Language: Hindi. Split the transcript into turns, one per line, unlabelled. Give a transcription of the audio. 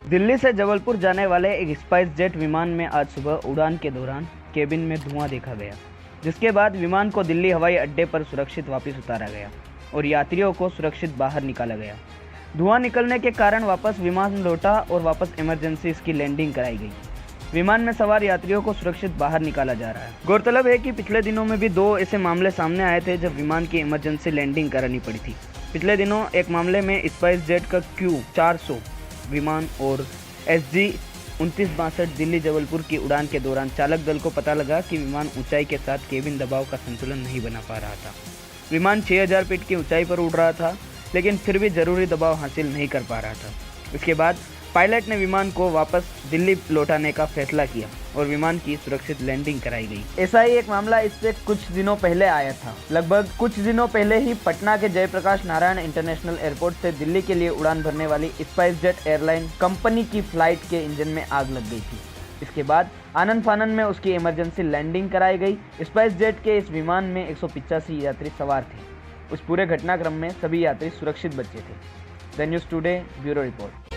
दिल्ली से जबलपुर जाने वाले एक स्पाइस जेट विमान में आज सुबह उड़ान के दौरान केबिन में धुआं देखा गया, जिसके बाद विमान को दिल्ली हवाई अड्डे पर सुरक्षित वापस उतारा गया और यात्रियों को सुरक्षित बाहर निकाला गया। धुआं निकलने के कारण वापस विमान लौटा और वापस इमरजेंसी इसकी लैंडिंग कराई गई। विमान में सवार यात्रियों को सुरक्षित बाहर निकाला जा रहा है। गौरतलब है कि पिछले दिनों में भी 2 ऐसे मामले सामने आए थे जब विमान की इमरजेंसी लैंडिंग करानी पड़ी थी। पिछले दिनों एक मामले में स्पाइस जेट का Q400 विमान और SG 2962 दिल्ली जबलपुर की उड़ान के दौरान चालक दल को पता लगा कि विमान ऊंचाई के साथ केबिन दबाव का संतुलन नहीं बना पा रहा था। विमान 6000 फीट की ऊंचाई पर उड़ रहा था, लेकिन फिर भी जरूरी दबाव हासिल नहीं कर पा रहा था। इसके बाद पायलट ने विमान को वापस दिल्ली लौटाने का फैसला किया और विमान की सुरक्षित लैंडिंग कराई गई। ऐसा ही एक मामला इससे कुछ दिनों पहले आया था। लगभग कुछ दिनों पहले ही पटना के जयप्रकाश नारायण इंटरनेशनल एयरपोर्ट से दिल्ली के लिए उड़ान भरने वाली स्पाइस जेट एयरलाइन कंपनी की फ्लाइट के इंजन में आग लग गई थी। इसके बाद आनन फानन में उसकी इमरजेंसी लैंडिंग कराई गई। स्पाइस जेट के इस विमान में 185 यात्री सवार थे। उस पूरे घटनाक्रम में सभी यात्री सुरक्षित बचे थे। The news today bureau report.